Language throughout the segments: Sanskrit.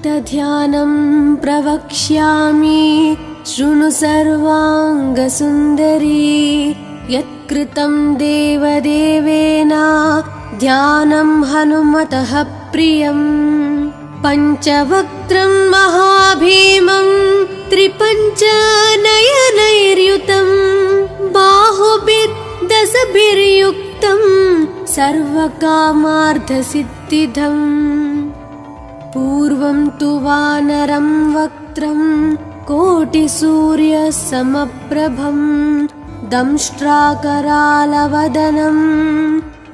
भक्तध्यानं प्रवक्ष्यामि शृणु सर्वाङ्गसुन्दरी। यत्कृतं देवदेवेन ध्यानं हनुमतः प्रियम्। पञ्चवक्त्रं महाभीमं त्रिपञ्चनयनैर्युतं बाहुभिर्दशभिर्युक्तं सर्वकामार्थसिद्धिदम्। पूर्वं तु वानरं वक्त्रं कोटिसूर्यसमप्रभं दंष्ट्राकरालवदनं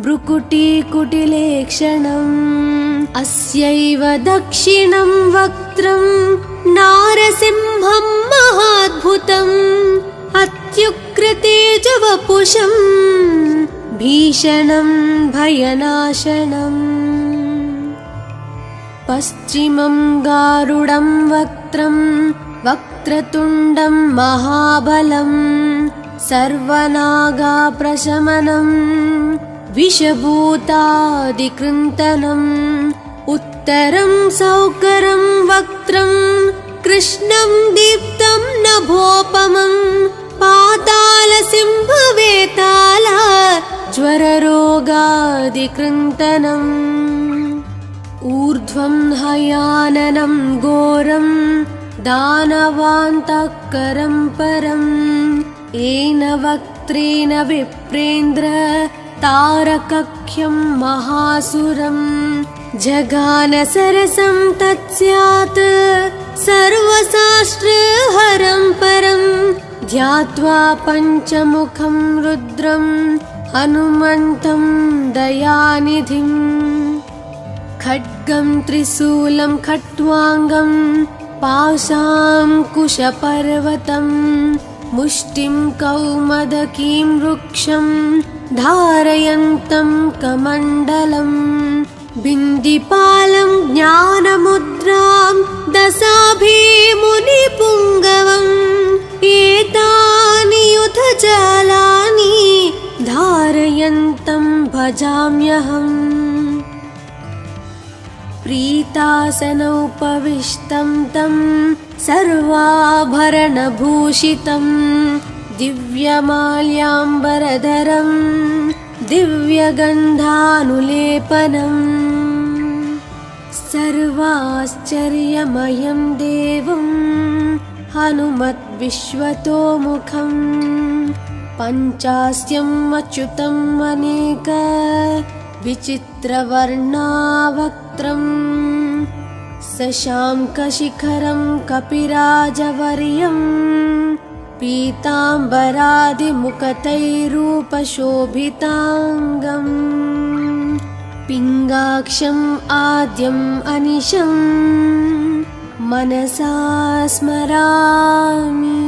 भ्रुकुटीकुटिलेक्षणम्। अस्यैव दक्षिणं वक्त्रं नारसिंहं महाद्भुतम् अत्युग्रतेजवपुषं भीषणं भयनाशनम्। पश्चिमं गारुडं वक्त्रं वक्रतुण्डं महाबलं सर्वनागाप्रशमनं विषभूतादिकृन्तनम्। उत्तरं सौकरं वक्त्रं कृष्णं दीप्तं नभोपमं पातालसिंहवेताल ज्वररोगादिकृन्तनम्। ऊर्ध्वं हयाननं घोरं दानवान्तकरं परं येन वक्त्रेण विप्रेन्द्र तारकख्यं महासुरं। जगानसरसं तत्स्यात् सर्वशास्त्रहरं परं ध्यात्वा पञ्चमुखं रुद्रं हनुमन्तं दयानिधिम्। खड्गं त्रिशूलं खट्वाङ्गं पाशाङ्कुशपर्वतं मुष्टिं कौमदकीं वृक्षं धारयन्तं कमण्डलम्। बिन्दिपालं ज्ञानमुद्रां दशाभिमुनिपुङ्गवम् एतानि युधजालानि धारयन्तं भजाम्यहम्। प्रीतासनोपविष्टं तं सर्वाभरणभूषितं दिव्यमाल्याम्बरधरं दिव्यगन्धानुलेपनम्। सर्वाश्चर्यमयं देवं हनुमद्विश्वतोमुखं पञ्चास्यम् अच्युतम् अनेक विचित्रवर्णावक्त्रं शशाङ्कशिखरं कपिराजवर्यं पीताम्बरादिमुखतैरूपशोभिताङ्गम्। पिङ्गाक्षम् आद्यम् अनिशं मनसा स्मरामि।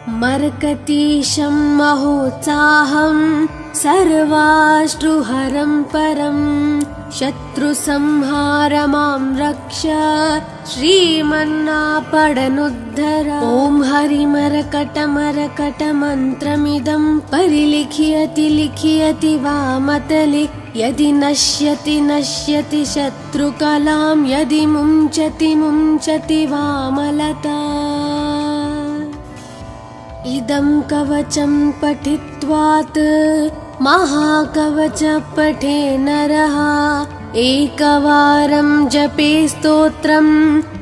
मर्कतीशं महोत्साहं सर्वाश्रुहरं परं शत्रुसंहारमां रक्ष श्रीमन्नापडनुद्धर। ॐ हरिमरकटमरकटमन्त्रमिदं परिलिख्यति लिख्यति वामतले यदि नश्यति नश्यति शत्रुकलां यदि मुञ्चति मुञ्चति वामलता। इदं कवचं पठित्वात् महाकवच पठे नरः एकवारं जपे स्तोत्रं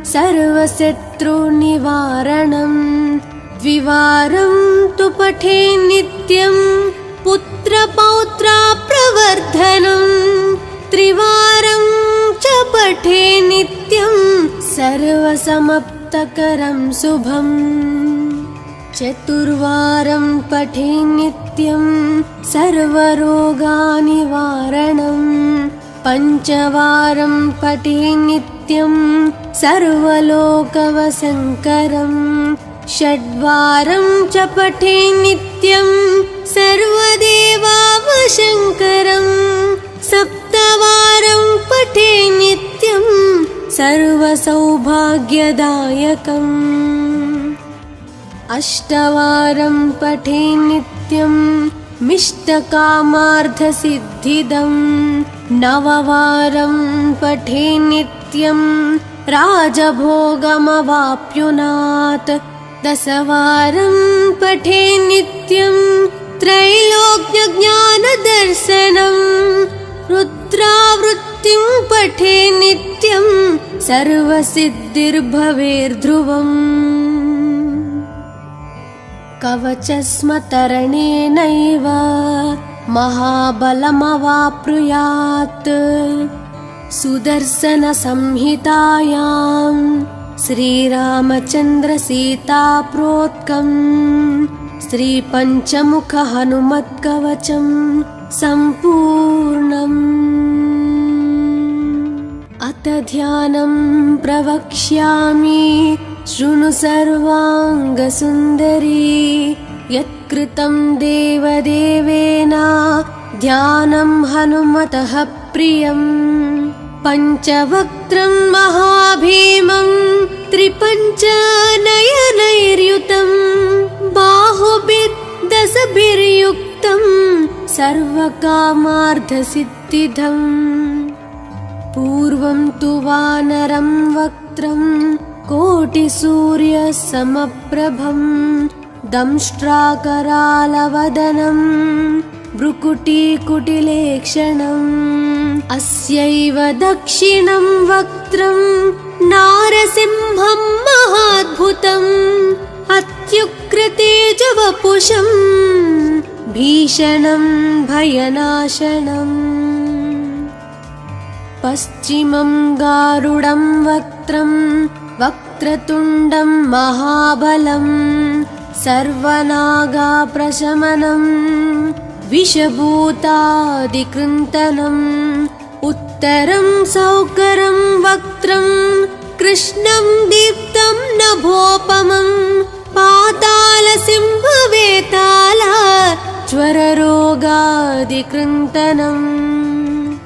सर्वशत्रुनिवारणं। द्विवारं तु पठे नित्यं पुत्रपौत्राप्रवर्धनं। त्रिवारं च पठे नित्यं सर्वसमाप्तकरं शुभम्। चतुर्वारं पठे नित्यं सर्वरोगनिवारणं। पञ्चवारं पठे नित्यं सर्वलोकवशङ्करं। षड्वारं च पठे नित्यं सर्वदेवावशङ्करं। सप्तवारं पठे नित्यं सर्वसौभाग्यदायकम्। अष्टवारं पठे नित्यं मिष्टकामार्थसिद्धिदम्। नववारं पठे नित्यं राजभोगमवाप्नुयात्। दशवारं पठे नित्यं त्रैलोक्यज्ञानदर्शनं। रुद्रावृत्तिं पठे नित्यं सर्वसिद्धिर्भवेर्ध्रुवम्। कवचस्मतरणेनैव महाबलमवाप्नुयात्। सुदर्शनसंहितायां श्रीरामचन्द्रसीताप्रोक्तं श्रीपञ्चमुखहनुमत्कवचं सम्पूर्णम्। अथ ध्यानं प्रवक्ष्यामि शृणु सर्वाङ्गसुन्दरी। यत्कृतं देवदेवेन ध्यानं हनुमतः प्रियम्। पञ्चवक्त्रं महाभीमं त्रिपञ्चनयनैर्युतं। बाहुभिर्दशभिर्युक्तं सर्वकामार्थसिद्धिदम्। पूर्वं तु वानरं वक्त्रं कोटिसूर्यसमप्रभं। दंष्ट्राकरालवदनं भ्रुकुटीकुटिलेक्षणम्। अस्यैव दक्षिणं वक्त्रं नारसिंहं महाद्भुतम्। अत्युग्रतेजवपुषं भीषणं भयनाशनम्। पश्चिमं गारुडं वक्त्रं वक्रतुण्डं महाबलं। सर्वनागाप्रशमनं विषभूतादिकृन्तनम्। उत्तरं सौकरं वक्त्रं कृष्णं दीप्तं नभोपमं। पातालसिंहवेताल ज्वररोगादिकृन्तनम्।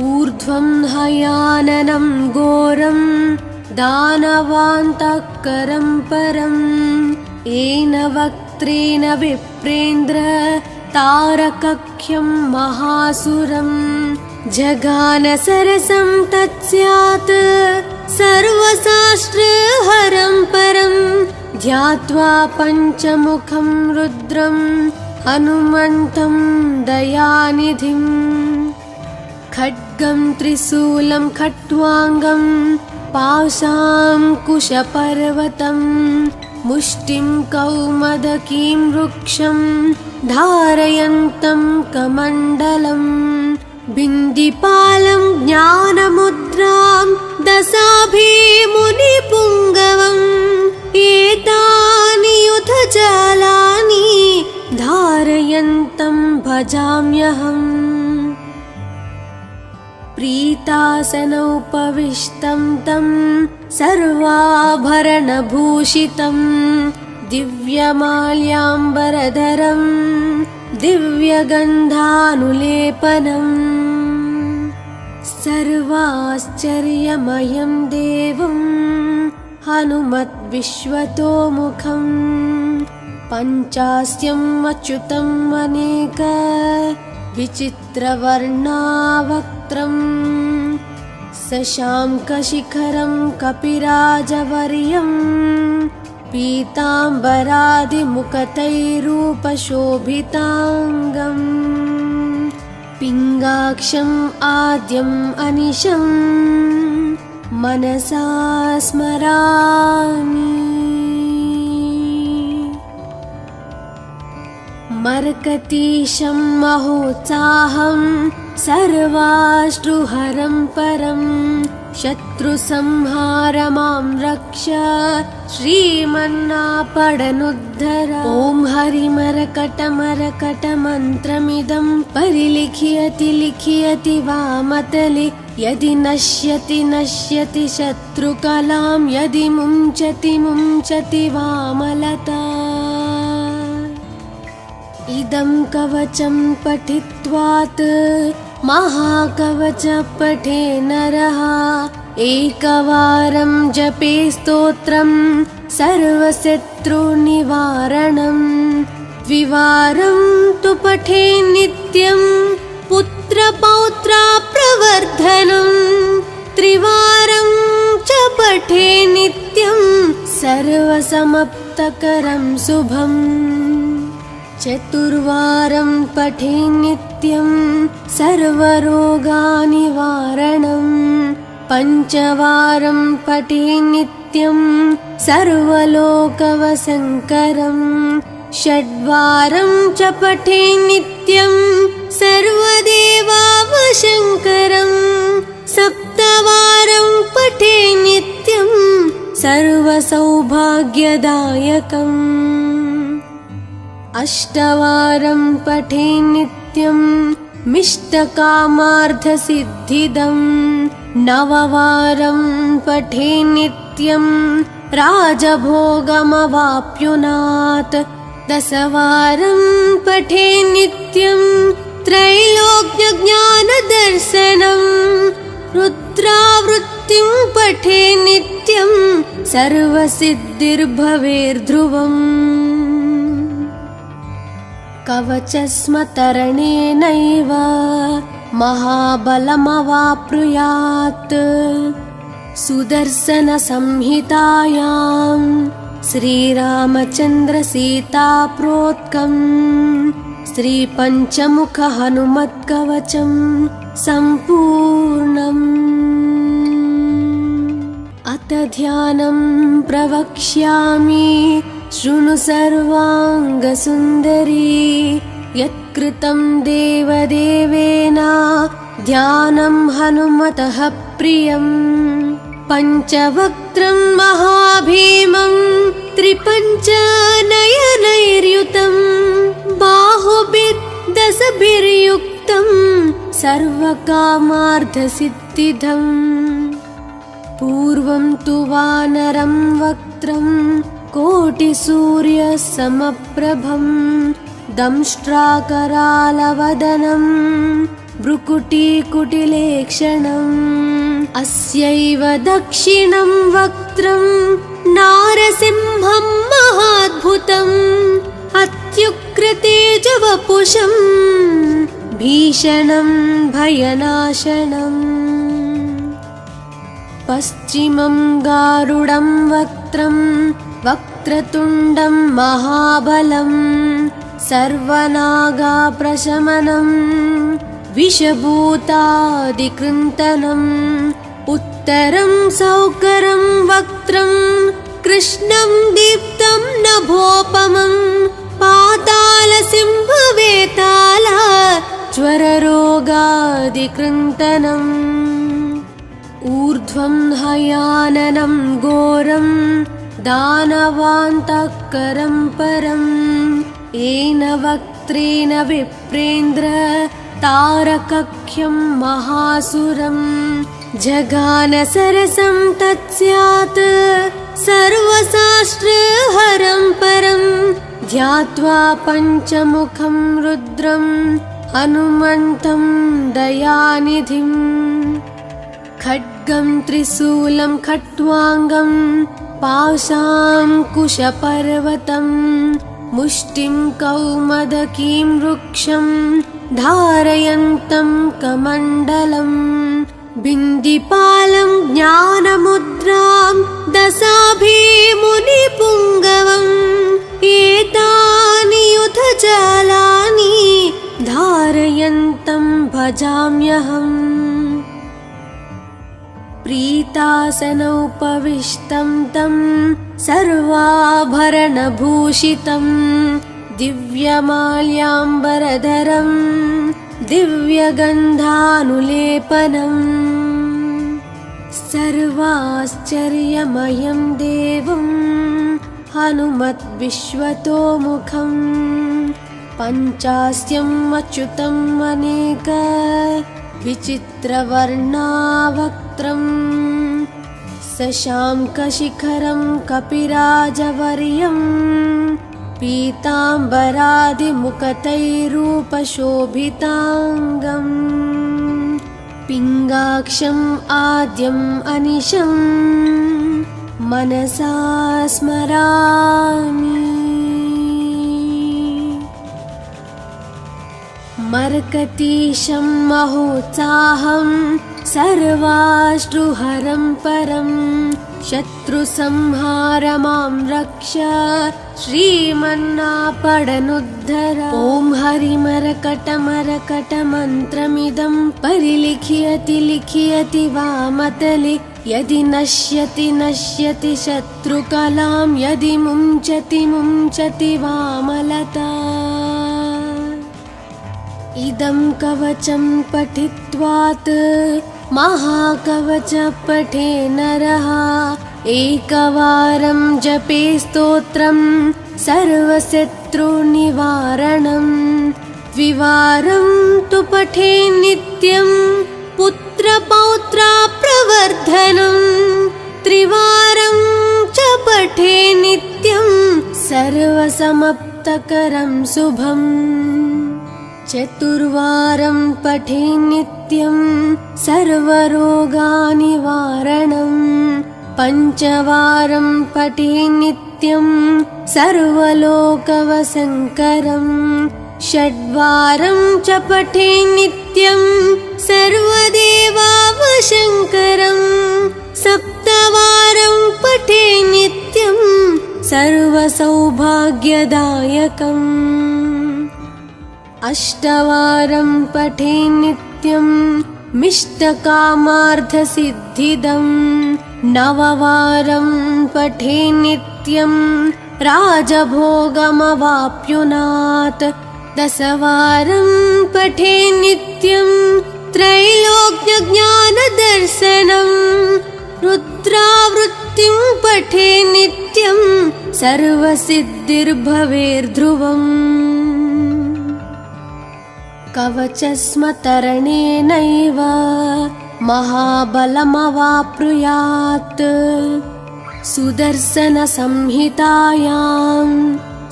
ऊर्ध्वं हयाननं घोरं दानवान्तकरं परम्। येन वक्त्रेण विप्रेन्द्र तारकख्यं महासुरं। जगानसरसं तत्स्यात् सर्वशास्त्रहरं परं। ध्यात्वा पञ्चमुखं रुद्रं हनुमन्तं दयानिधिम्। खड्गं त्रिशूलं खट्वाङ्गं पाशाङ्कुशपर्वतं। मुष्टिं कौमदकीं वृक्षं धारयन्तं कमण्डलम्। बिन्दिपालं ज्ञानमुद्रां दशाभिमुनिपुङ्गवम्। एतानि युधजालानि धारयन्तं भजाम्यहम्। प्रीतासनोपविष्टं तं सर्वाभरणभूषितं। दिव्यमाल्याम्बरधरं दिव्यगन्धानुलेपनम्। सर्वाश्चर्यमयं देवं हनुमद्विश्वतोमुखम्। पञ्चास्यम् अच्युतम् अनेक विचित्रवर्णावक्त्रम्। शशाङ्कशिखरं कपिराजवर्यं। पीताम्बरादिमुखतैरूपशोभिताङ्गम्। पिङ्गाक्षम् आद्यम् अनिशं मनसा स्मरामि। मर्कटीशं महोत्साहं सर्वाश्रुहरं परं। शत्रुसंहार मां रक्ष श्रीमन्नापडनुद्धर। ॐ हरिमरकटमरकटमन्त्रमिदं परिलिख्यति लिख्यति वामतले। यदि नश्यति नश्यति शत्रुकलां। यदि मुञ्चति मुञ्चति वामलता। इदं कवचं पठित्वात् महाकवच पठे नरः। एकवारं जपे स्तोत्रं सर्वशत्रुनिवारणम्। द्विवारं तु पठे नित्यं पुत्र पुत्रपौत्राप्रवर्धनं त्रिवारं च पठे नित्यं सर्वसमप्तकरं शुभम् चतुर्वारं पठे नित्यं सर्वरोगनिवारणं पञ्चवारं पठे नित्यं सर्वलोकवशङ्करं षड्वारं च पठे नित्यं सर्वदेवावशङ्करं सप्तवारं पठे नित्यं सर्वसौभाग्यदायकम् अष्टवारं पठे नित्यं मिष्टकामार्थसिद्धिदं नववारं पठे नित्यं राजभोगमवाप्नुयात् दशवारं पठे नित्यं त्रैलोक्यज्ञानदर्शनं रुद्रावृत्तिं पठे नित्यं सर्वसिद्धिर्भवेर्ध्रुवम् कवचस्मतरणेनैव महाबलमवाप्नुयात् सुदर्शनसंहितायां श्रीरामचन्द्रसीताप्रोक्तं श्रीपञ्चमुखहनुमत्कवचं सम्पूर्णम् अथ ध्यानं प्रवक्ष्यामि शृणु सर्वाङ्गसुन्दरी यत्कृतं देवदेवेन ध्यानं हनुमतः प्रियम् पञ्चवक्त्रं महाभीमं त्रिपञ्चनयनैर्युतं बाहुभिर्दशभिर्युक्तं सर्वकामार्थसिद्धिदम् पूर्वं तु वानरं वक्त्रं कोटिसूर्यसमप्रभं दंष्ट्राकरालवदनं भ्रुकुटीकुटिलेक्षणम् अस्यैव दक्षिणं वक्त्रं नारसिंहं महाद्भुतम् अत्युग्रतेजवपुषं भीषणं भयनाशनम् पश्चिमं गारुडं वक्त्रं वक्रतुण्डं महाबलं सर्वनागाप्रशमनं विषभूतादिकृन्तनम् उत्तरं सौकरं वक्त्रं कृष्णं दीप्तं नभोपमं पातालसिंहवेताल ज्वररोगादिकृन्तनम् ऊर्ध्वं हयाननं घोरं दानवान्तकरं परं येन वक्त्रेण विप्रेन्द्र तारकख्यं महासुरं जगानसरसं तत्स्यात् सर्वशास्त्रहरं परं ध्यात्वा पञ्चमुखं रुद्रं हनुमन्तं दयानिधिम् खड्गं त्रिशूलं खट्वाङ्गं पाशाङ्कुशपर्वतं मुष्टिं कौमदकीं वृक्षं धारयन्तं कमण्डलम् बिन्दिपालं ज्ञानमुद्रां दशाभिमुनिपुङ्गवम् एतानि युधजालानि धारयन्तं भजाम्यहम् प्रीतासनोपविष्टं तं सर्वाभरणभूषितं दिव्यमाल्याम्बरधरं दिव्यगन्धानुलेपनम् सर्वाश्चर्यमयं देवं हनुमद्विश्वतोमुखं पञ्चास्यम् अच्युतम् अनेक विचित्रवर्णावक्त्रं शशाङ्कशिखरं कपिराजवर्यं पीताम्बरादिमुखतैरूपशोभिताङ्गम् पिङ्गाक्षम् आद्यम् अनिशं मनसा स्मरामि। मर्कतीशं महोत्साहं सर्वाश्रुहरं परं शत्रुसंहारमां रक्ष श्रीमन्नापडनुद्धर ॐ हरिमरकटमरकटमन्त्रमिदं परिलिखयति लिखयति वामतले यदि नश्यति नश्यति शत्रुकलां यदि मुञ्चति मुञ्चति वामलता इदं कवचं पठित्वात् महाकवच पठे नरः एकवारं जपे स्तोत्रं सर्वशत्रुनिवारणं द्विवारं तु पठे नित्यं पुत्रपौत्राप्रवर्धनं त्रिवारं च पठे नित्यं सर्वसमाप्तकरं शुभम् चतुर्वारं पठे नित्यं सर्वरोगनिवारणं पञ्चवारं पठे नित्यं सर्वलोकवशङ्करं षड्वारं च पठे नित्यं सर्वदेवावशङ्करं सप्तवारं पठे नित्यं सर्वसौभाग्यदायकम् अष्टवारं पठे नित्यं मिष्टकामार्थसिद्धिदं नववारं पठे नित्यं राजभोगमवाप्नुयात् दशवारं पठे नित्यं त्रैलोक्यज्ञानदर्शनं रुद्रावृत्तिं पठे नित्यं सर्वसिद्धिर्भवेर्ध्रुवम् कवचस्मतरणेनैव महाबलमवाप्नुयात् सुदर्शनसंहितायां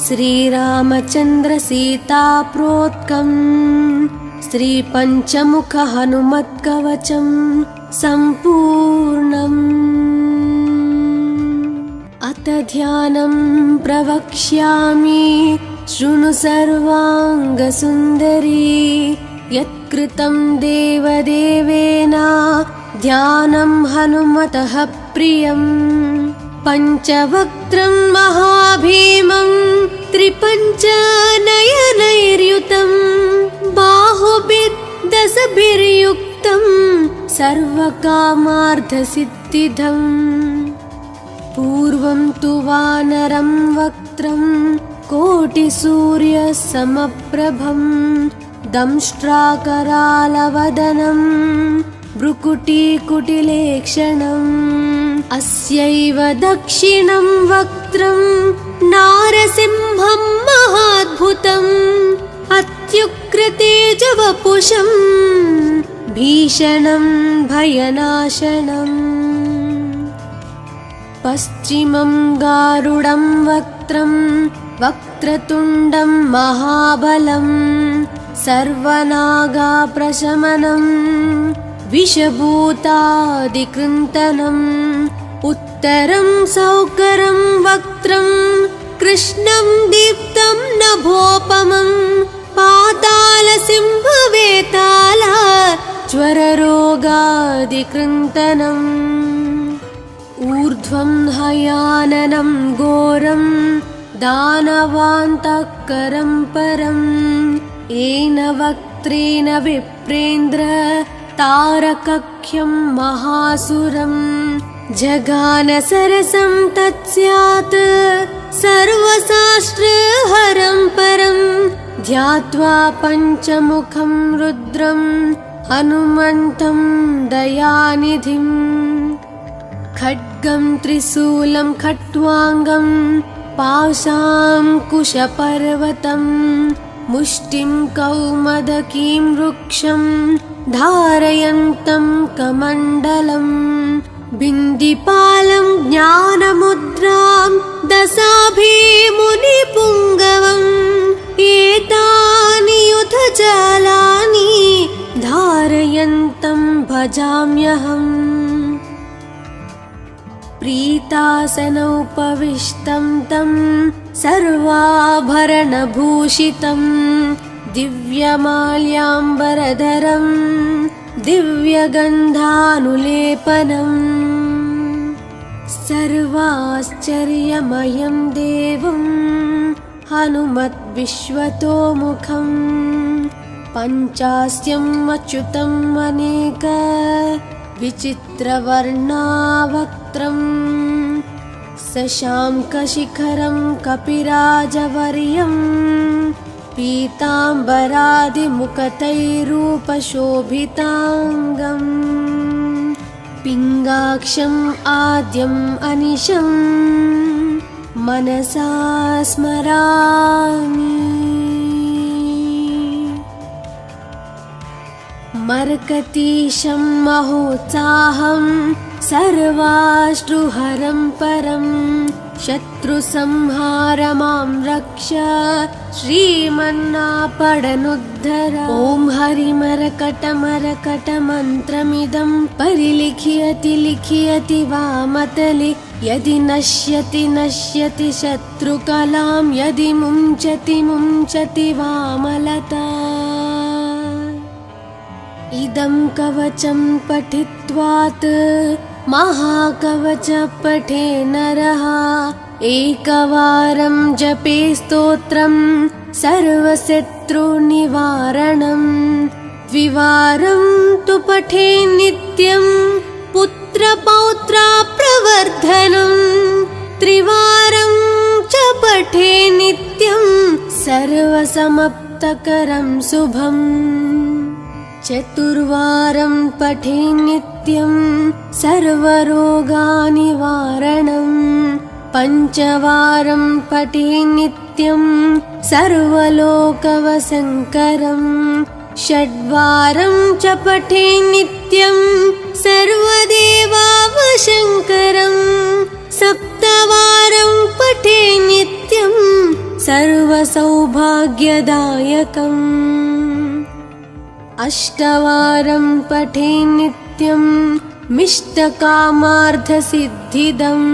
श्रीरामचन्द्रसीताप्रोक्तं श्रीपञ्चमुखहनुमत्कवचं सम्पूर्णम् अथ ध्यानं प्रवक्ष्यामि शृणु सर्वाङ्गसुन्दरी यत्कृतं देवदेवेन ध्यानं हनुमतः प्रियम् पञ्चवक्त्रं महाभीमं त्रिपञ्चनयनैर्युतं बाहुभिर्दशभिर्युक्तं सर्वकामार्थसिद्धिदम् पूर्वं तु वानरं वक्त्रं कोटिसूर्यसमप्रभं दंष्ट्राकरालवदनं भ्रुकुटीकुटिलेक्षणम् अस्यैव दक्षिणं वक्त्रं नारसिंहं महाद्भुतम् अत्युग्रतेजवपुषं भीषणं भयनाशनम् पश्चिमं गारुडं वक्त्रं वक्रतुण्डं महाबलं सर्वनागाप्रशमनं विषभूतादिकृन्तनम् उत्तरं सौकरं वक्त्रं कृष्णं दीप्तं नभोपमं पातालसिंहवेताला ज्वररोगादिकृन्तनम् ऊर्ध्वं हयाननं घोरं दानवान्तकरं परम् येन वक्त्रेण विप्रेन्द्र तारकख्यं महासुरं जगानसरसं तत्स्यात् सर्वशास्त्रहरं परं ध्यात्वा पञ्चमुखं रुद्रं हनुमन्तं दयानिधिम् खड्गं त्रिशूलं खट्वाङ्गं पाशाङ्कुशपर्वतं मुष्टिं कौमदकीं वृक्षं धारयन्तं कमण्डलं बिन्दिपालं ज्ञानमुद्रां दशाभिमुनिपुङ्गवम् एतानि युधजालानि धारयन्तं भजाम्यहम् प्रीतासनोपविष्टं तं सर्वाभरणभूषितं दिव्यमाल्याम्बरधरं दिव्यगन्धानुलेपनम् सर्वाश्चर्यमयं देवं हनुमद्विश्वतोमुखम् पञ्चास्यम् अच्युतम् अनेक विचित्रवर्णावक्त्रम् शशाङ्कशिखरं कपिराजवर्यं पीताम्बरादिमुकुटैरूपशोभिताङ्गम् पिङ्गाक्षम् आद्यम् अनिशं मनसा स्मरामि। मर्कतीशं महोत्साहं सर्वाश्रुहरं परं शत्रुसंहारमां रक्ष श्रीमन्नापडनुद्धर। ॐ हरिमरकटमरकटमन्त्रमिदं परिलिख्यति लिख्यति वामतले यदि नश्यति नश्यति शत्रुकलां यदि मुञ्चति मुञ्चति वामलता। इदं कवचं पठित्वात् महाकवच पठे नरः एकवारं जपे स्तोत्रं सर्वशत्रुनिवारणम् द्विवारं तु पठे नित्यं पुत्रपौत्राप्रवर्धनम् त्रिवारं च पठे नित्यं सर्वसमाप्तकरं शुभम् चतुर्वारं पठे नित्यं सर्वरोगनिवारणम् पञ्चवारं पठे नित्यं सर्वलोकवशङ्करम् षड्वारं च पठे नित्यं सर्वदेवावशङ्करम् सप्तवारं पठे नित्यं सर्वसौभाग्यदायकम् अष्टवारं पठे नित्यं मिष्टकामार्थसिद्धिदम्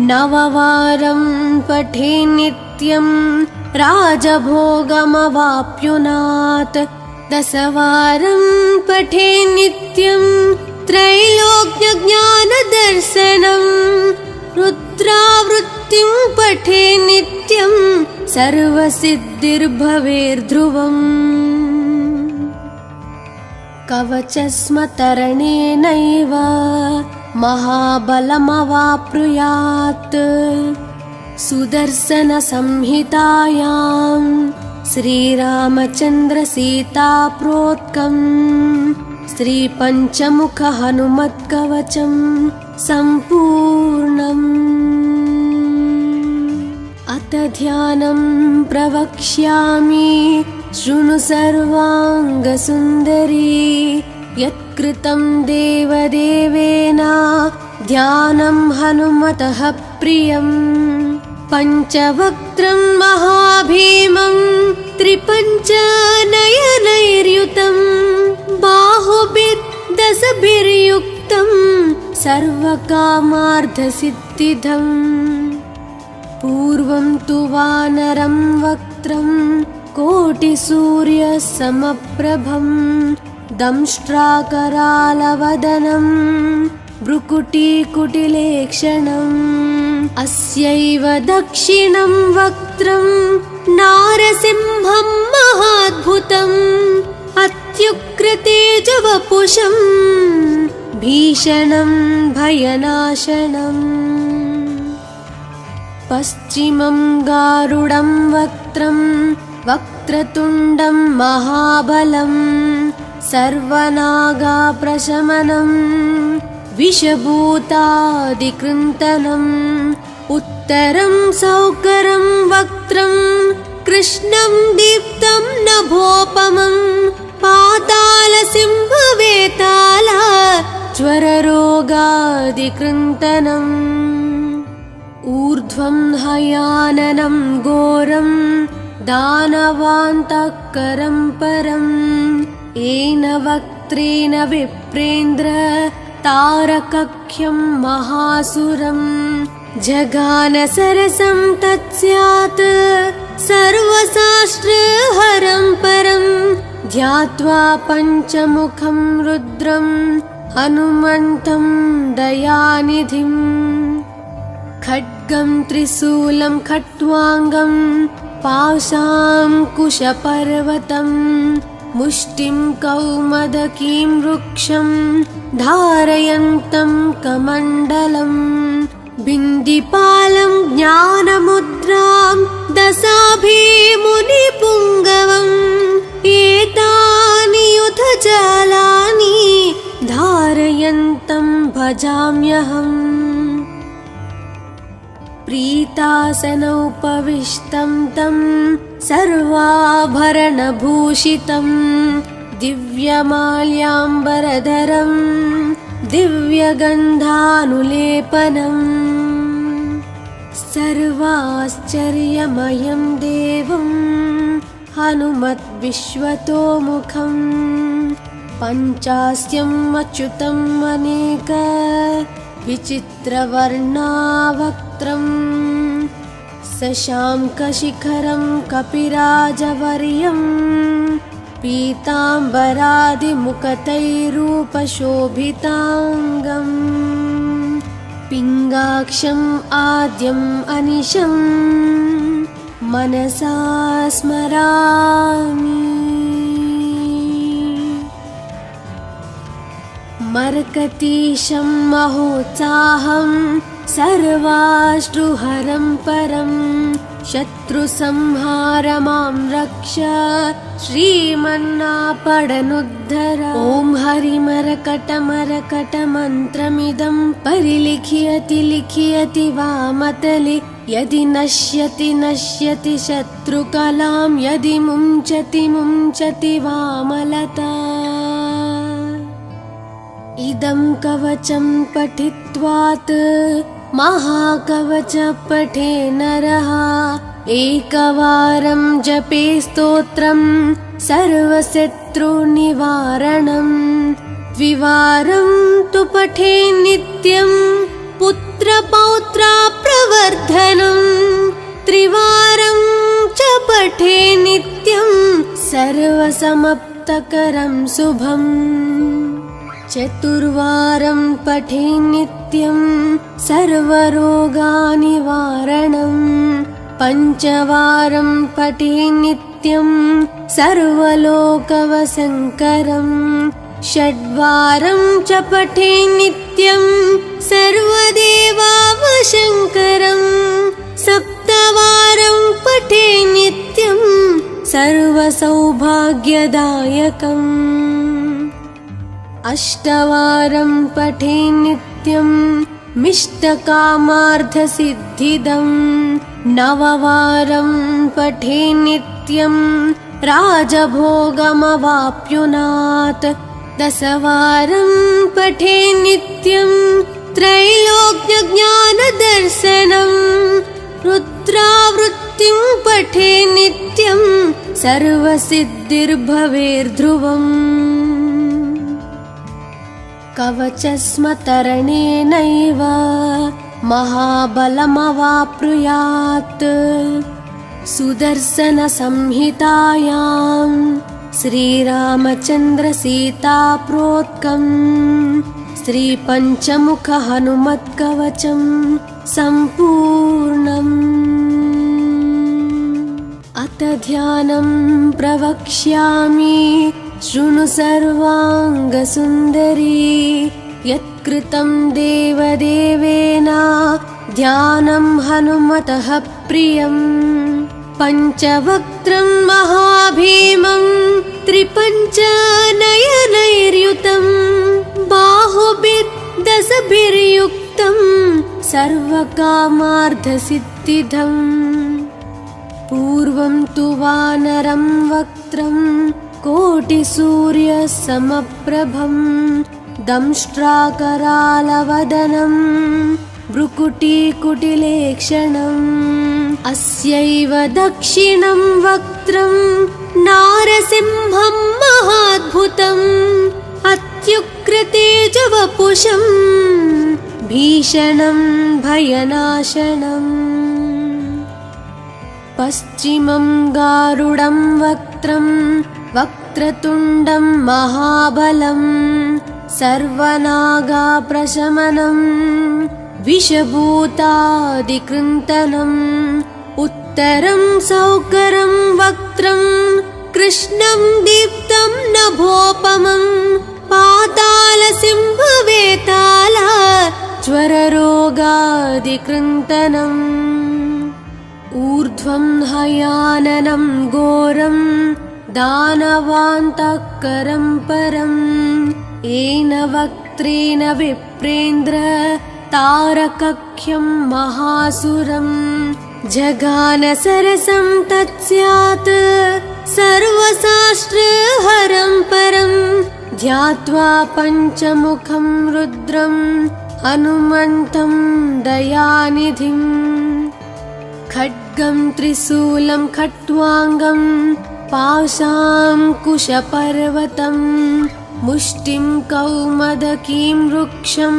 नववारं पठे नित्यं राजभोगमवाप्नुयात् दशवारं पठे नित्यं त्रैलोक्यज्ञानदर्शनम् रुद्रावृत्तिं पठे नित्यं सर्वसिद्धिर्भवेर्ध्रुवम् कवचस्मतरणेनैव महाबलमवाप्नुयात् सुदर्शनसंहितायां श्रीरामचन्द्रसीताप्रोक्तम् श्रीपञ्चमुखहनुमत्कवचं सम्पूर्णम्। अथ ध्यानं प्रवक्ष्यामि शृणु सर्वाङ्गसुन्दरी यत्कृतं देवदेवेन ध्यानं हनुमतः प्रियम् पञ्चवक्त्रं महाभीमं त्रिपञ्चनयनैर्युतं बाहुभिर्दशभिर्युक्तं सर्वकामार्थसिद्धिदम् पूर्वं तु वानरं वक्त्रं कोटिसूर्यसमप्रभं दंष्ट्राकरालवदनं भ्रुकुटीकुटिलेक्षणम् अस्यैव दक्षिणं वक्त्रं नारसिंहं महाद्भुतम् अत्युग्रतेजवपुषं भीषणं भयनाशनम् पश्चिमं गारुडं वक्त्रं वक्रतुण्डं महाबलं सर्वनागाप्रशमनं विषभूतादिकृन्तनम् उत्तरं सौकरं वक्त्रं कृष्णं दीप्तं नभोपमं पातालसिंहवेताल ज्वररोगादिकृन्तनम् ऊर्ध्वं हयाननं घोरं दानवान्तकरं परम् येन वक्त्रेण विप्रेन्द्र तारकख्यं महासुरम् जगानसरसं तत्स्यात् सर्वशास्त्रहरं परम् ध्यात्वा पञ्चमुखं रुद्रं हनुमन्तं दयानिधिं खड्गं त्रिशूलं खट्वाङ्गं पाशाङ्कुशपर्वतं मुष्टिं कौमदकीं वृक्षं धारयन्तं कमण्डलम् बिन्दिपालं ज्ञानमुद्रां दशाभिमुनिपुङ्गवम् एतानि युधजालानि धारयन्तं भजाम्यहम् प्रीतासनोपविष्टं तं सर्वाभरणभूषितं दिव्यमाल्याम्बरधरं दिव्यगन्धानुलेपनम् सर्वाश्चर्यमयं देवं हनुमद्विश्वतोमुखं पञ्चास्यम् अच्युतम् अनेक विचित्रवर्णावक्त्रं शशाङ्कशिखरं कपिराजवर्यं पीताम्बरादिमुकुटैरूपशोभिताङ्गम् पिङ्गाक्षम् आद्यम् अनिशं मनसा स्मरामि मर्कटीशं महोत्साहं सर्वाश्रुहरं परं शत्रुसंहार मां रक्ष श्रीमन्नापडनुद्धर ॐ हरिमरकटमरकटमन्त्रमिदं परिलिख्यति लिख्यति वामतले यदि नश्यति नश्यति शत्रुकलां यदि मुञ्चति मुञ्चति वामलता इदं कवचं पठित्वात् महाकवच पठे नरः एकवारं जपे स्तोत्रं सर्वशत्रुनिवारणम् द्विवारं तु पठे नित्यं पुत्रपौत्राप्रवर्धनम् त्रिवारं च पठे नित्यं सर्वसमाप्तकरं शुभम् चतुर्वारं पठे नित्यं सर्वरोगनिवारणम् पञ्चवारं पठे नित्यं सर्वलोकवशङ्करम् षड्वारं च पठे नित्यं सर्वदेवावशङ्करम् सप्तवारं पठे नित्यं सर्वसौभाग्यदायकम् अष्टवारं पठे नित्यं मिष्टकामार्थसिद्धिदम् नववारं पठे नित्यं राजभोगमवाप्नुयात् दशवारं पठे नित्यं त्रैलोक्यज्ञानदर्शनम् रुद्रावृत्तिं पठे नित्यं सर्वसिद्धिर्भवेर्ध्रुवम् कवचस्मतरणेनैव महाबलमवाप्नुयात् सुदर्शनसंहितायां श्रीरामचन्द्रसीताप्रोक्तं श्रीपञ्चमुखहनुमत्कवचं सम्पूर्णम् अथ ध्यानं प्रवक्ष्यामि शृणु सर्वाङ्गसुन्दरी यत्कृतं देवदेवेन ध्यानं हनुमतः प्रियम् पञ्चवक्त्रं महाभीमं त्रिपञ्चनयनैर्युतं बाहुभिर्दशभिर्युक्तं सर्वकामार्थसिद्धिदम् पूर्वं तु वानरं वक्त्रं कोटिसूर्यसमप्रभं दंष्ट्राकरालवदनं भ्रुकुटीकुटिलेक्षणम् अस्यैव दक्षिणं वक्त्रं नारसिंहं महाद्भुतम् अत्युग्रतेजवपुषं भीषणं भयनाशनम् पश्चिमं गारुडं वक्त्रं वक्रतुण्डं महाबलं सर्वनागाप्रशमनं विषभूतादिकृन्तनं उत्तरं सौकरं वक्त्रं कृष्णं दीप्तं नभोपमं पातालसिंहवेताल ज्वररोगादिकृन्तनम् ऊर्ध्वं हयाननं घोरं दानवान्तःकरं परं येन वक्त्रेण विप्रेन्द्र तारकख्यं महासुरं जगान सरसं तत्स्यात् सर्वशास्त्रहरं परं ध्यात्वा पञ्चमुखं रुद्रं हनुमन्तं दयानिधिम् खड्गं त्रिशूलं खट्वाङ्गं पाशाङ्कुशपर्वतं मुष्टिं कौमदकीं वृक्षं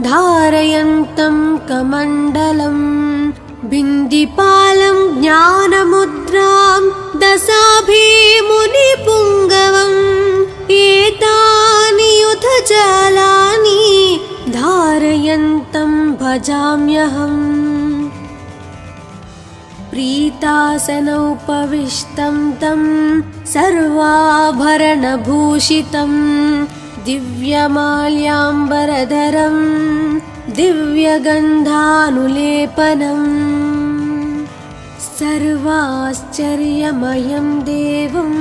धारयन्तं कमण्डलं बिन्दिपालं ज्ञानमुद्रां दशाभिमुनिपुङ्गवम् एतानि युधजालानि धारयन्तं भजाम्यहम् प्रीतासनोपविष्टं तं सर्वाभरणभूषितं दिव्यमाल्याम्बरधरं दिव्यगन्धानुलेपनं सर्वाश्चर्यमयं देवं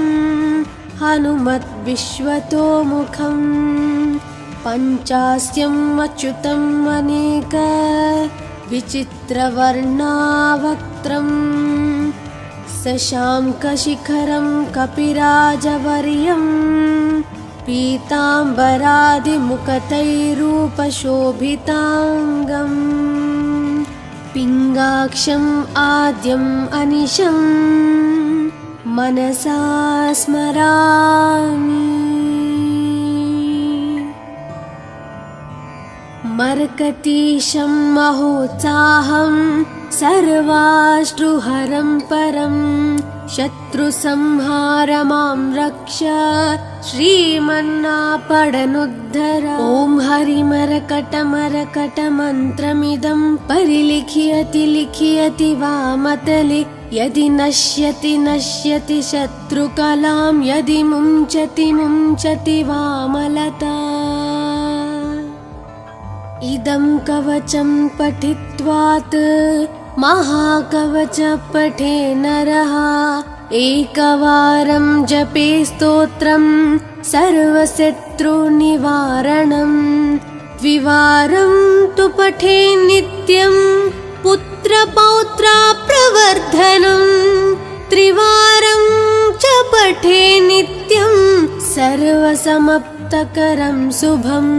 हनुमद्विश्वतोमुखं पञ्चास्यम् अच्युतम् अनेक विचित्रवर्णावक्त्रं शशाङ्कशिखरं कपिराजवर्यं पीताम्बरादिमुखतैरूपशोभिताङ्गम् पिङ्गाक्षम् आद्यम् अनिशं मनसा स्मरामि मर्कटीशं महोत्साहं सर्वाश्रुहरं परं शत्रुसंहारमां रक्ष श्रीमन्नापडनुद्धर ॐ हरिमरकटमरकटमन्त्रमिदं परिलिखियति लिखियति वामतले यदि नश्यति नश्यति शत्रुकलां यदि मुञ्चति मुञ्चति वामलता इदं कवचं पठित्वात् महाकवच पठे नरः एकवारं जपे स्तोत्रं सर्वशत्रुनिवारणं द्विवारं तु पठे नित्यं पुत्रपौत्राप्रवर्धनं त्रिवारं च पठे नित्यं सर्वसमाप्तकरं शुभम्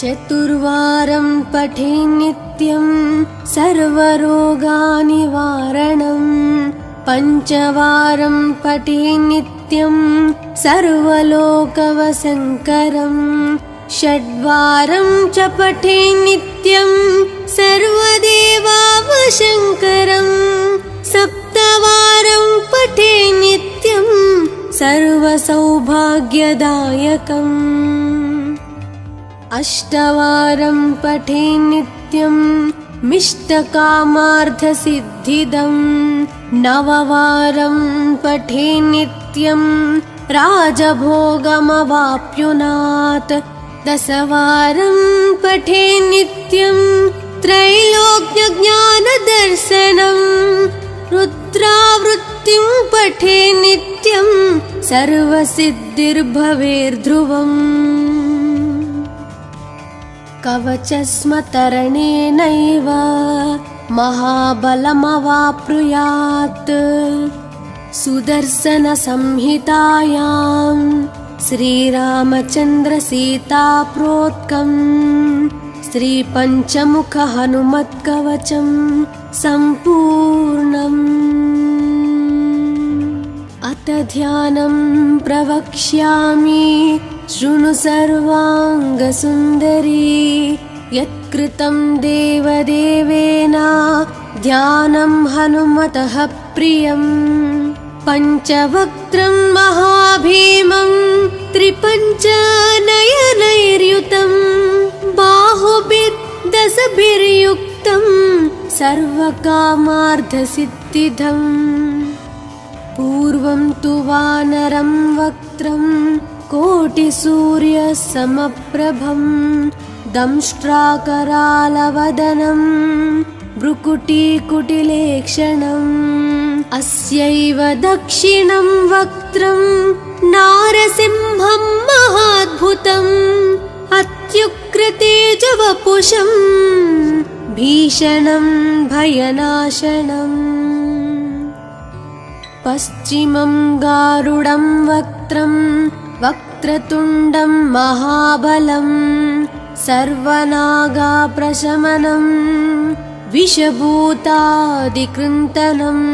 चतुर्वारं पठे नित्यं सर्वरोगनिवारणं पञ्चवारं पठे नित्यं सर्वलोकवशङ्करं षड्वारं च पठे नित्यं सर्वदेवावशङ्करं सप्तवारं पठे नित्यं सर्वसौभाग्यदायकम् अष्टवारं पठे नित्यं मिष्टकामार्थसिद्धिदं नववारं पठे नित्यं राजभोगमवाप्नुयात् दशवारं पठे नित्यं त्रैलोक्यज्ञानदर्शनं रुद्रावृत्तिं पठे नित्यं सर्वसिद्धिर्भवेर्ध्रुवम् कवचस्मतरणेनैव महाबलमवाप्नुयात् सुदर्शनसंहितायां श्रीरामचन्द्रसीताप्रोक्तं श्रीपञ्चमुखहनुमत्कवचं सम्पूर्णम् अथ ध्यानं प्रवक्ष्यामि शृणु सर्वाङ्गसुन्दरी यत्कृतं देवदेवेन ध्यानं हनुमतः प्रियम् पञ्चवक्त्रं महाभीमं त्रिपञ्चनयनैर्युतं बाहुभिर्दशभिर्युक्तं सर्वकामार्थसिद्धिदम् पूर्वं तु वानरं वक्त्रं कोटिसूर्यसमप्रभं दंष्ट्राकरालवदनं भ्रुकुटीकुटिलेक्षणम् अस्यैव दक्षिणं वक्त्रं नारसिंहं महाद्भुतम् अत्युग्रतेजवपुषं भीषणं भयनाशनम् पश्चिमं गारुडं वक्त्रं वक्रतुण्डं महाबलं सर्वनागाप्रशमनं विषभूतादिकृन्तनम्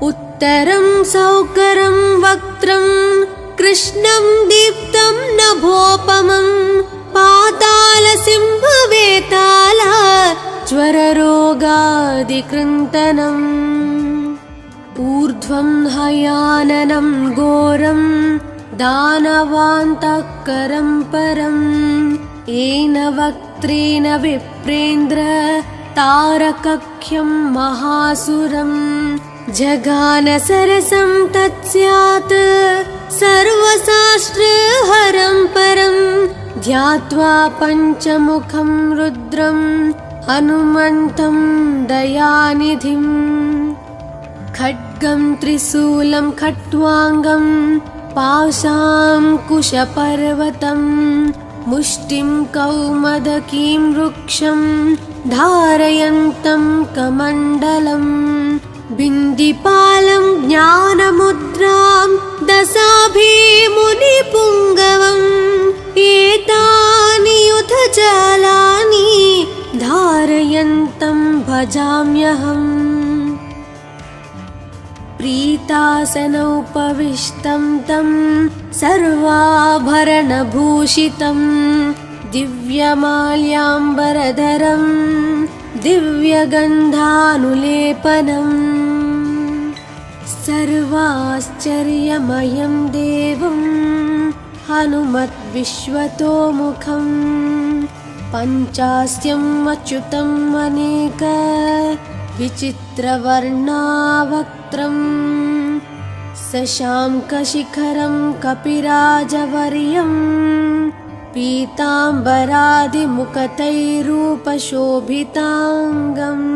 उत्तरं सौकरं वक्त्रं कृष्णं दीप्तं नभोपमं पातालसिंहवेताल ज्वररोगादिकृन्तनम् ऊर्ध्वं हयाननं घोरं दानवान्तःकरं परं येन वक्त्रेण विप्रेन्द्र तारकख्यं महासुरं जगानसरसं तत्स्यात् सर्वशास्त्रहरं परं ध्यात्वा पञ्चमुखं रुद्रं हनुमन्तं दयानिधिम् खड्गं त्रिशूलं खट्वाङ्गं पाशाङ्कुशपर्वतं मुष्टिं कौमदकीं वृक्षं धारयन्तं कमण्डलम् बिन्दिपालं ज्ञानमुद्रां दशाभिमुनिपुङ्गवम् एतानि युधजालानि धारयन्तं भजाम्यहम् प्रीतासनोपविष्टं तं सर्वाभरणभूषितं दिव्यमाल्याम्बरधरं दिव्यगन्धानुलेपनम् सर्वाश्चर्यमयं देवं हनुमद्विश्वतोमुखं पञ्चास्यम् अच्युतम् अनेक विचित्रवर्णावक्त्रं शशाङ्कशिखरं कपिराजवर्यं पीताम्बरादिमुखतैरूपशोभिताङ्गम्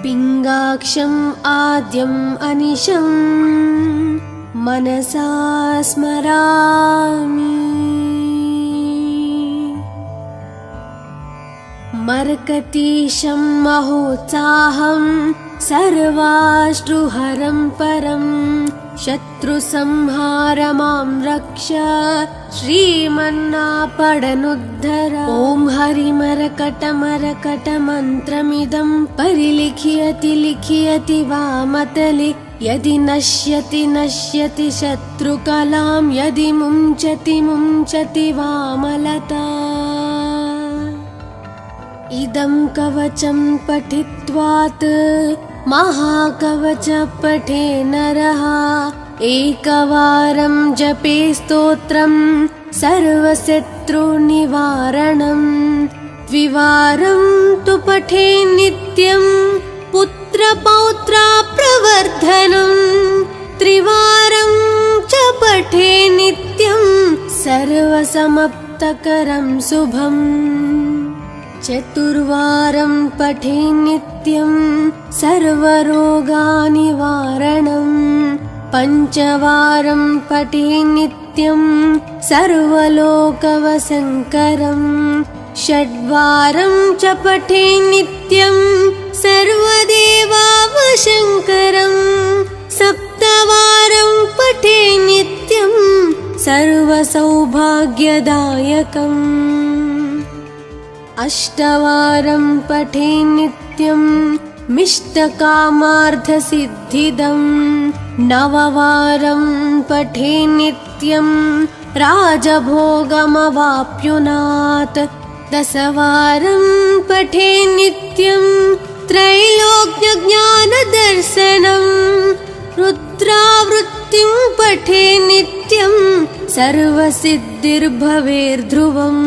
पिङ्गाक्षम् आद्यम् अनिशं मनसा स्मरामि। मर्कटीशं महोत्साहं सर्वाश्रुहरं परं शत्रुसंहार मां रक्ष श्रीमन्नापडनुद्धर। ॐ हरिमरकटमरकटमन्त्रमिदं परिलिख्यति लिख्यति वामतले यदि नश्यति नश्यति शत्रुकलां यदि मुञ्चति मुञ्चति वामलता। इदं कवचं पठित्वात् महाकवच पठे नरः एकवारं जपे स्तोत्रं सर्वशत्रुनिवारणं द्विवारं तु पठे नित्यं पुत्रपौत्राप्रवर्धनं त्रिवारं च पठे नित्यं सर्वसमाप्तकरं शुभम् चतुर्वारं पठे नित्यं सर्वरोगनिवारणं पञ्चवारं पठे नित्यं सर्वलोकवशङ्करं षड्वारं च पठे नित्यं सर्वदेवावशङ्करं सप्तवारं पठे नित्यं सर्वसौभाग्यदायकम् अष्टवारं पठे नित्यं मिष्टकामार्थसिद्धिदं नववारं पठे नित्यं राजभोगमवाप्नुयात् दशवारं पठे नित्यं त्रैलोक्यज्ञानदर्शनं पठे नित्यं सर्वसिद्धिर्भवेर्ध्रुवम्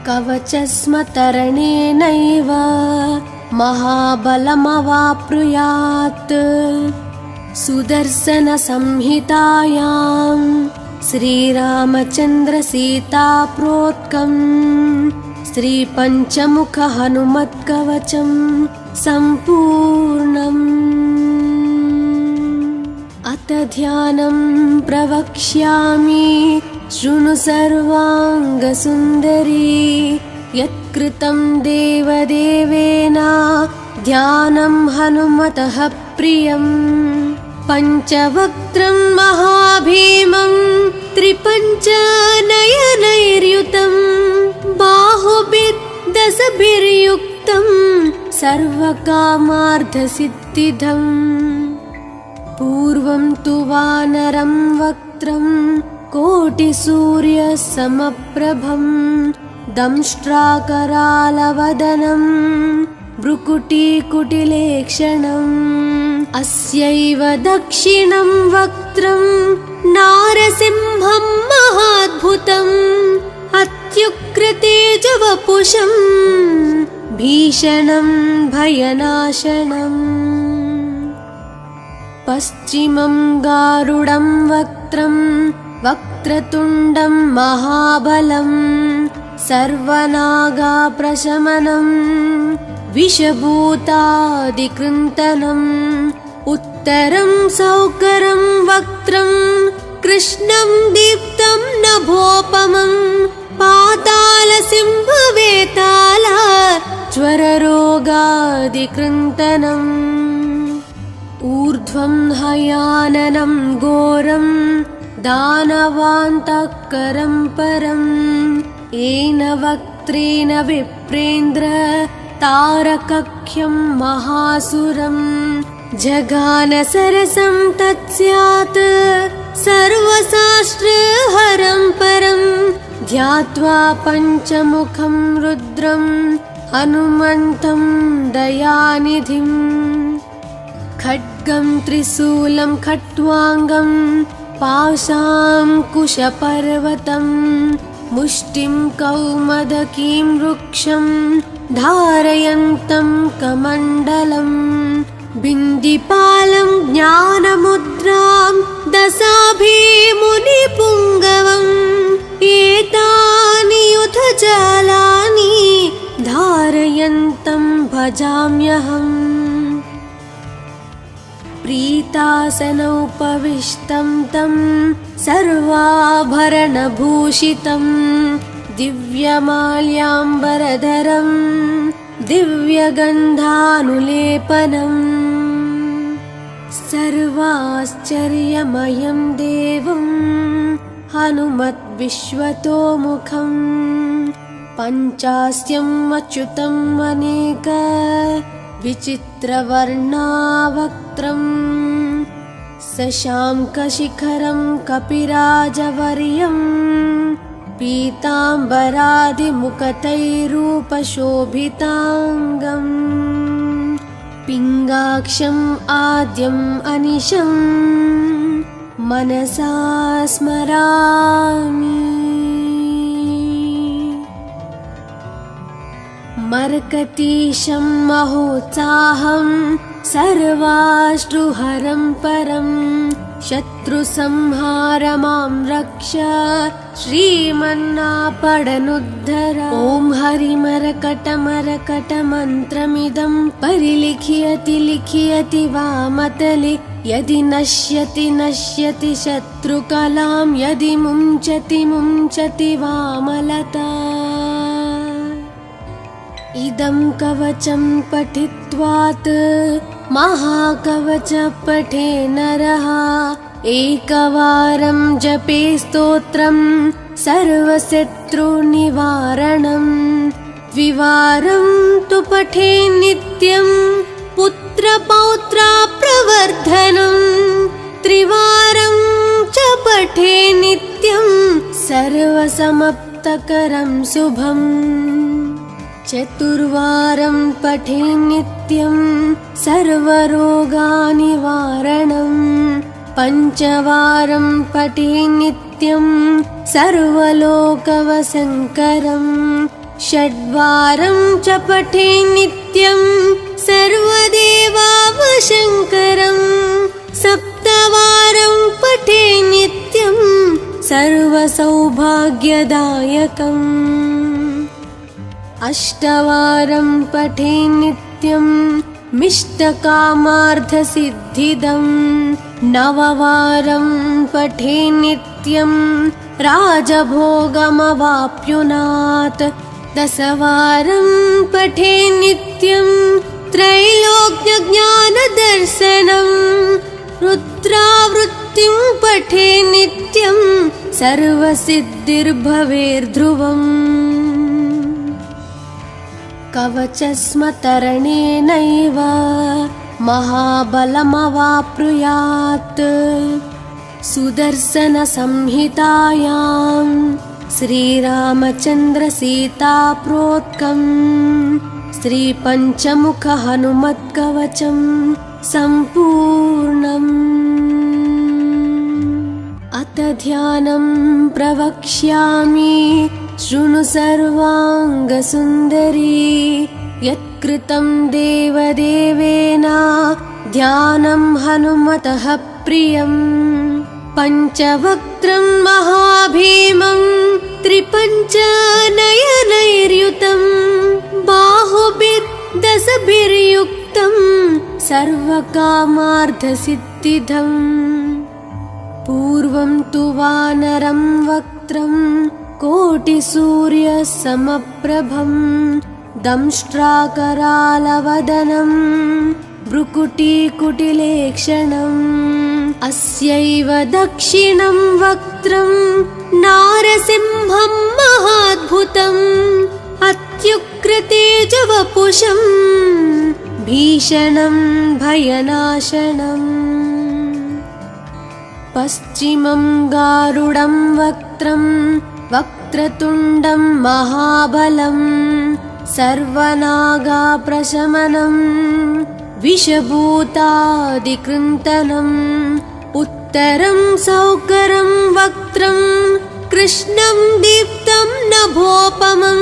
कवचस्मतरणेनैव महाबलमवाप्नुयात् सुदर्शनसंहितायां श्रीरामचन्द्रसीताप्रोक्तम् श्रीपञ्चमुखहनुमत्कवचं सम्पूर्णम् अथ ध्यानं प्रवक्ष्यामि शृणु सर्वाङ्गसुन्दरी यत्कृतं देवदेवेन ध्यानं हनुमतः प्रियम् पञ्चवक्त्रं महाभीमं त्रिपञ्चनयनैर्युतं बाहुभिर्दशभिर्युक्तं सर्वकामार्थसिद्धिदम् पूर्वं तु वानरं वक्त्रं कोटिसूर्यसमप्रभं दंष्ट्राकरालवदनं भ्रुकुटीकुटिलेक्षणम् अस्यैव दक्षिणं वक्त्रं नारसिंहं महाद्भुतम् अत्युग्रतेजवपुषं भीषणं भयनाशनम् पश्चिमं गारुडं वक्त्रं वक्रतुण्डं महाबलं सर्वनागाप्रशमनं विषभूतादिकृन्तनम् उत्तरं सौकरं वक्त्रं कृष्णं दीप्तं नभोपमं पातालसिंहवेताल ज्वररोगादिकृन्तनम् ऊर्ध्वं हयाननं घोरं दानवान्तकरं परम् येन वक्त्रेण विप्रेन्द्र तारकख्यं महासुरम् जगानसरसं तत्स्यात् सर्वशास्त्रहरं परं ध्यात्वा पञ्चमुखं रुद्रं हनुमन्तं दयानिधिम् खड्गं त्रिशूलं खट्वाङ्गं पाशाङ्कुशपर्वतं मुष्टिं कौमदकीं वृक्षं धारयन्तं कमण्डलम् बिन्दिपालं ज्ञानमुद्रां दशाभिमुनिपुङ्गवम् एतानि युधजालानि धारयन्तं भजाम्यहम् प्रीतासनोपविष्टं तं सर्वाभरणभूषितं दिव्यमाल्याम्बरधरं दिव्यगन्धानुलेपनम् सर्वाश्चर्यमयं देवं हनुमद्विश्वतोमुखम् पञ्चास्यम् अच्युतम् अनेक विचित्रवर्णावक्त्रम् शशाङ्कशिखरं कपिराजवर्यं पीताम्बरादिमुखतैरूपशोभिताङ्गम् पिङ्गाक्षम् आद्यम् अनिशं मनसा स्मरामि मर्कतीशं महोत्साहं सर्वाश्रुहरं परं शत्रुसंहारमां रक्ष श्रीमन्नापडनुद्धर ॐ हरिमरकटमरकटमन्त्रमिदं परिलिख्यति लिख्यति वामतले यदि नश्यति नश्यति शत्रुकलां यदि मुञ्चति मुञ्चति वामलता इदं कवचं पठित्वात् महाकवच पठे नरः एकवारं जपे स्तोत्रं सर्वशत्रुनिवारणम् द्विवारं तु पठे नित्यं पुत्रपौत्राप्रवर्धनम् त्रिवारं च पठे नित्यं सर्वसमाप्तकरं शुभम् चतुर्वारं पठे नित्यं सर्वरोगनिवारणम् पञ्चवारं पठे नित्यं सर्वलोकवशङ्करम् षड्वारं च पठे नित्यं सर्वदेवावशङ्करम् सप्तवारं पठे नित्यं सर्वसौभाग्यदायकम् अष्टवारं पठे नित्यं मिष्टकामार्थसिद्धिदम् नववारं पठे नित्यं राजभोगमवाप्नुयात् दशवारं पठे नित्यं त्रैलोक्यज्ञानदर्शनं रुद्रावृत्तिं पठे नित्यं सर्वसिद्धिर्भवेर्ध्रुवम् कवचस्मतरणेनैव महाबलमवाप्नुयात् सुदर्शनसंहितायां श्रीरामचन्द्रसीताप्रोक्तम् श्रीपञ्चमुखहनुमत्कवचं सम्पूर्णम् अथ ध्यानं प्रवक्ष्यामि शृणु सर्वाङ्गसुन्दरी यत्कृतं देवदेवेन ध्यानं हनुमतः प्रियम् पञ्चवक्त्रं महाभीमं त्रिपञ्चनयनैर्युतं बाहुभिर्दशभिर्युक्तं सर्वकामार्थसिद्धिदम् पूर्वं तु वानरं वक्त्रं कोटिसूर्यसमप्रभं दंष्ट्राकरालवदनं भ्रुकुटीकुटिलेक्षणम् अस्यैव दक्षिणं वक्त्रं नारसिंहं महाद्भुतम् अत्युग्रतेजवपुषं भीषणं भयनाशनम् पश्चिमं गारुडं वक्त्रं वक्रतुण्डं महाबलं सर्वनागाप्रशमनं विषभूतादिकृन्तनम् उत्तरं सौकरं वक्त्रं कृष्णं दीप्तं नभोपमं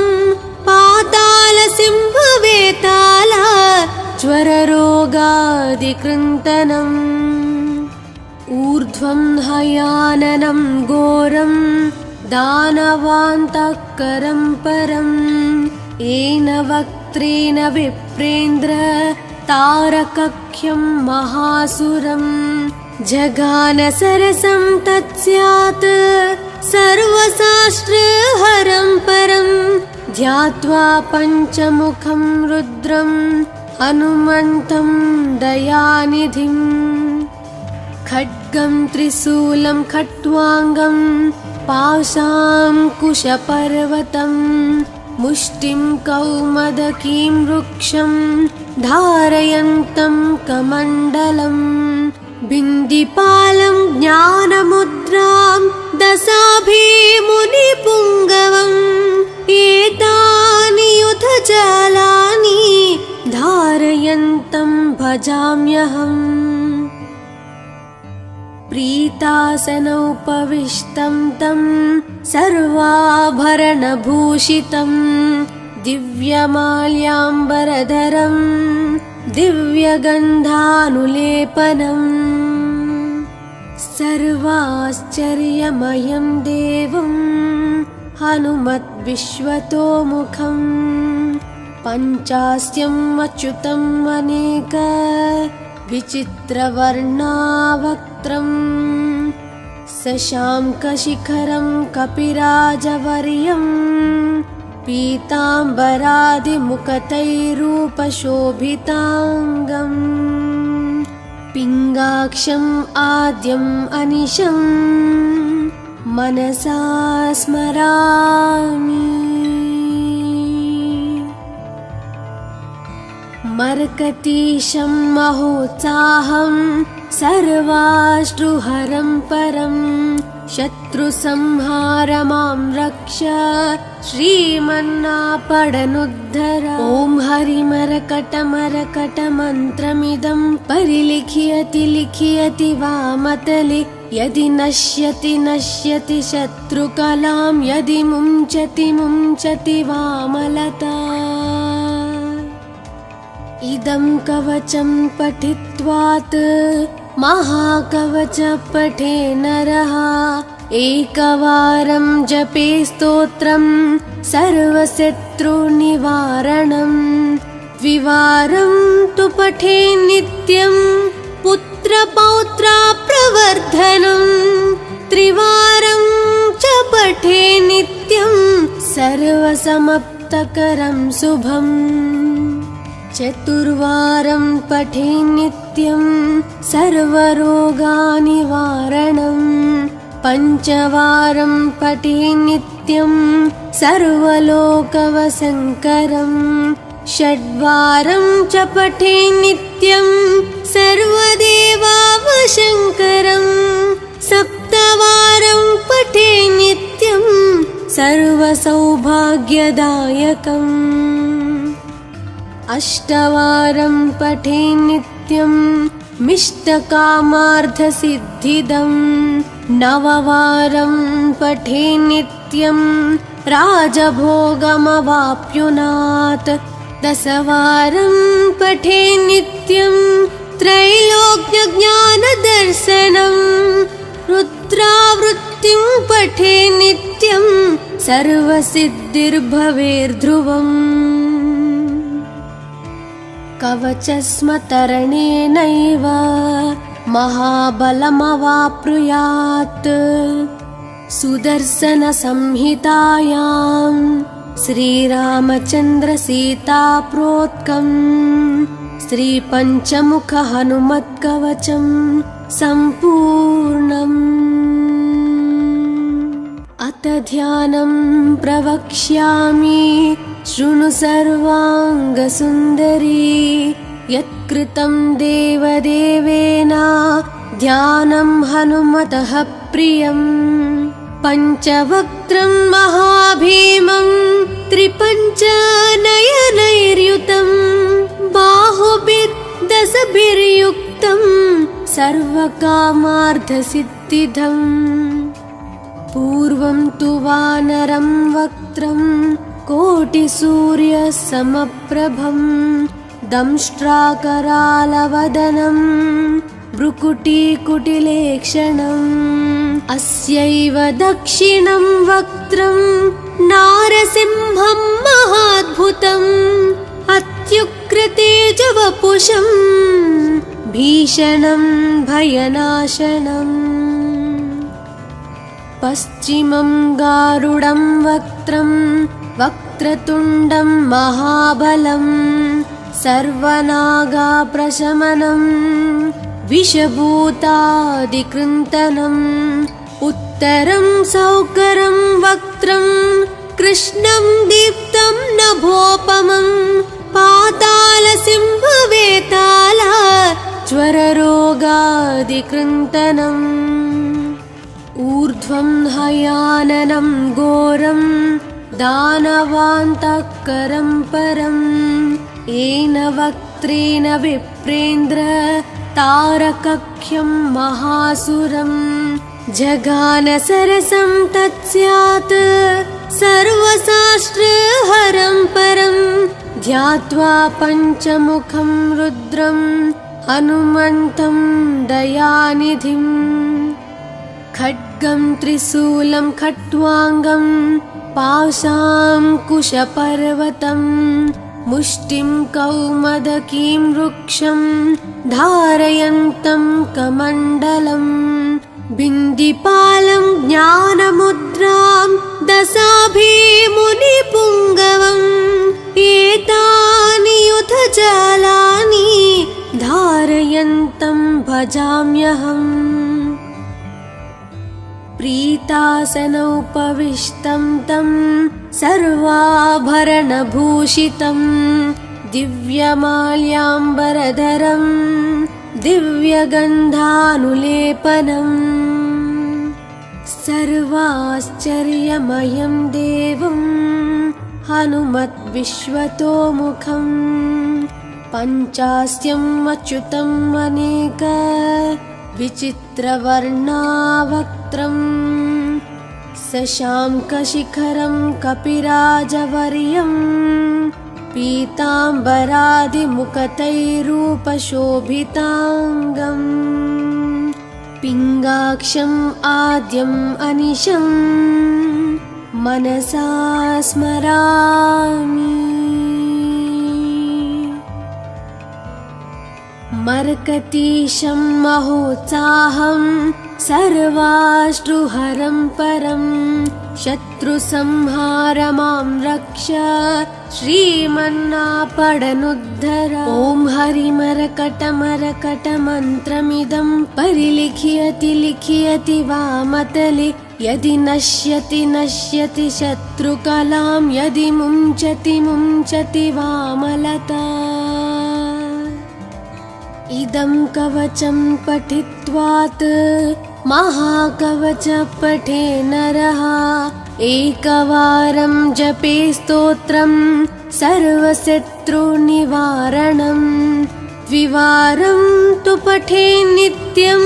पातालसिंहवेताल ज्वररोगादिकृन्तनम् ऊर्ध्वं हयाननं घोरं दानवान्तःकरं परम् येन वक्त्रेण विप्रेन्द्र तारकख्यं महासुरम् जगानसरसं तत्स्यात् सर्वशास्त्रहरं परं ध्यात्वा पञ्चमुखं रुद्रं हनुमन्तं दयानिधिम् खड्गं त्रिशूलं खट्वाङ्गं पाशाङ्कुशपर्वतं मुष्टिं कौमदकीं वृक्षं धारयन्तं कमण्डलम् बिन्दिपालं ज्ञानमुद्रां दशाभिमुनिपुङ्गवम् एतानि युधजालानि धारयन्तं भजाम्यहम् प्रीतासनोपविष्टं तं सर्वाभरणभूषितं दिव्यमाल्याम्बरधरं दिव्यगन्धानुलेपनम् सर्वाश्चर्यमयं देवं हनुमद्विश्वतोमुखं पञ्चास्यम् अच्युतम् अनेक विचित्रवर्णावक्त्रम् शशाङ्कशिखरं कपिराजवर्यं पीताम्बरादिमुखतैरूपशोभिताङ्गम् पिङ्गाक्षम् आद्यम् अनिशं मनसा स्मरामि मर्कटीशं महोत्साहं सर्वाश्रुहरं परं शत्रुसंहार मां रक्ष श्रीमन्नापडनुद्धर। ॐ हरिमरकटमरकटमन्त्रमिदं परिलिखियति लिखियति वामतले। यदि नश्यति नश्यति शत्रुकलां यदि मुञ्चति मुञ्चति वामलता। इदं कवचं पठित्वात् महाकवच पठे नरः। एकवारं जपे स्तोत्रं सर्वशत्रुनिवारणम्। द्विवारं तु पठे नित्यं पुत्रपौत्रा प्रवर्धनम्। त्रिवारं च पठे नित्यं सर्वसमाप्तकरं शुभम्। चतुर्वारं पठे नित्यं सर्वरोगनिवारणम्। पञ्चवारं पठे नित्यं सर्वलोकवशङ्करम्। षड्वारं च पठे नित्यं सर्वदेवावशङ्करम्। सप्तवारं पठे नित्यं सर्वसौभाग्यदायकम्। अष्टवारं पठे नित्यं मिष्टकामार्थसिद्धिदम्। नववारं पठे नित्यं राजभोगमवाप्नुयात्। दशवारं पठे नित्यं त्रैलोक्यज्ञानदर्शनम्। रुद्रावृत्तिं पठे नित्यं सर्वसिद्धिर्भवेर्ध्रुवम्। कवचस्मतरणेनैव महाबलमवाप्नुयात्। सुदर्शनसंहितायां श्रीरामचन्द्रसीताप्रोक्तं श्रीपञ्चमुखहनुमत्कवचं सम्पूर्णम्। अथ ध्यानं प्रवक्ष्यामि शृणु सर्वाङ्गसुन्दरी। यत्कृतं देवदेवेन ध्यानं हनुमतः प्रियम्। पञ्चवक्त्रं महाभीमं त्रिपञ्चनयनैर्युतं। बाहुभिर्दशभिर्युक्तं सर्वकामार्थसिद्धिदम्। पूर्वं तु वानरं वक्त्रं कोटिसूर्यसमप्रभम्। दंष्ट्राकरालवदनं भ्रुकुटीकुटिलेक्षणम्। अस्यैव दक्षिणं वक्त्रं नारसिंहं महाद्भुतम्। अत्युग्रतेजवपुषं भीषणं भयनाशनम्। पश्चिमं गारुडं वक्त्रं वक्रतुण्डं महाबलम्। सर्वनागाप्रशमनम् विषभूतादिकृन्तनम्। उत्तरं सौकरं वक्त्रं कृष्णं दीप्तं नभोपमं। पातालसिंहवेताल ज्वररोगादिकृन्तनम्। ऊर्ध्वं हयाननं घोरं दानवान्तकरं परम्। येन वक्त्रेण विप्रेन्द्र तारकख्यं महासुरम्। जगानसरसं तत्स्यात् सर्वशास्त्रहरं परं। ध्यात्वा पञ्चमुखं रुद्रं हनुमन्तं दयानिधिम्। खड्गं त्रिशूलं खट्वाङ्गं पाशाङ्कुशपर्वतं। मुष्टिं कौमदकीं वृक्षं धारयन्तं कमण्डलम्। बिन्दिपालं ज्ञानमुद्रां दशाभिमुनिपुङ्गवम्। एतानि युधजालानि धारयन्तं भजाम्यहम्। प्रीतासनोपविष्टं तं सर्वाभरणभूषितं। दिव्यमाल्याम्बरधरं दिव्यगन्धानुलेपनम्। सर्वाश्चर्यमयं देवं हनुमद्विश्वतोमुखं पञ्चास्यम् अच्युतम् अनेक विचित्रवर्णावक्त्रं शशाङ्कशिखरं कपिराजवर्यं पीताम्बरादिमुखतैरूपशोभिताङ्गम् पिङ्गाक्षम् आद्यम् अनिशं मनसा स्मरामि। मर्कतीशं महोत्साहं सर्वाश्रुहरं परं शत्रुसंहार मां रक्ष श्रीमन्नापडनुद्धर। ॐ हरिमरकटमरकटमन्त्रमिदं परिलिख्यति लिख्यति वामतले यदि नश्यति नश्यति शत्रुकलां यदि मुञ्चति मुञ्चति वामलता। इदं कवचं पठित्वात् महाकवच पठे नरः एकवारं जपे स्तोत्रं सर्वशत्रुनिवारणं द्विवारं तु पठे नित्यं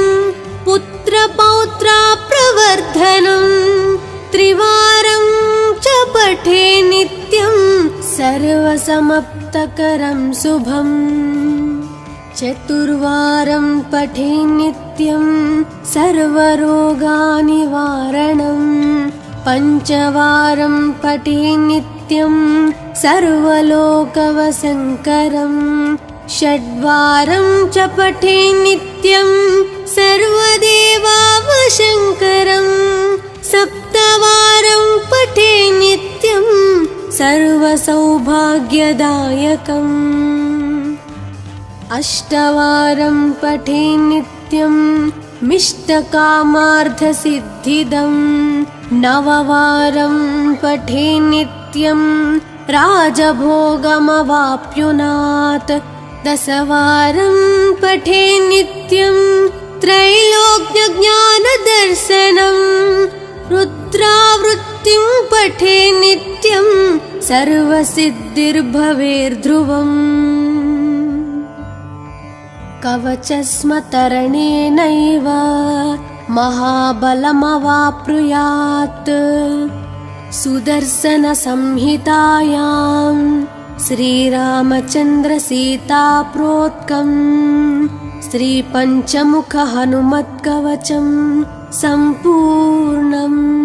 पुत्रपौत्राप्रवर्धनं त्रिवारं च पठे नित्यं सर्वसमाप्तकरं शुभम् चतुर्वारं पठे नित्यं सर्वरोगनिवारणं पञ्चवारं पठे नित्यं सर्वलोकवशङ्करं षड्वारं च पठे नित्यं सर्वदेवावशङ्करं सप्तवारं पठे नित्यं सर्वसौभाग्यदायकम् अष्टवारं पठे नित्यं मिष्टकामार्थसिद्धिदं नववारं पठे नित्यं राजभोगमवाप्नुयात् दशवारं पठे नित्यं त्रैलोक्यज्ञानदर्शनं रुद्रावृत्तिं पठे नित्यं सर्वसिद्धिर्भवेर्ध्रुवम् कवचस्मतरणेनैव महाबलमवाप्नुयात् सुदर्शनसंहितायां श्रीरामचन्द्रसीताप्रोक्तं श्रीपञ्चमुखहनुमत्कवचं सम्पूर्णम्।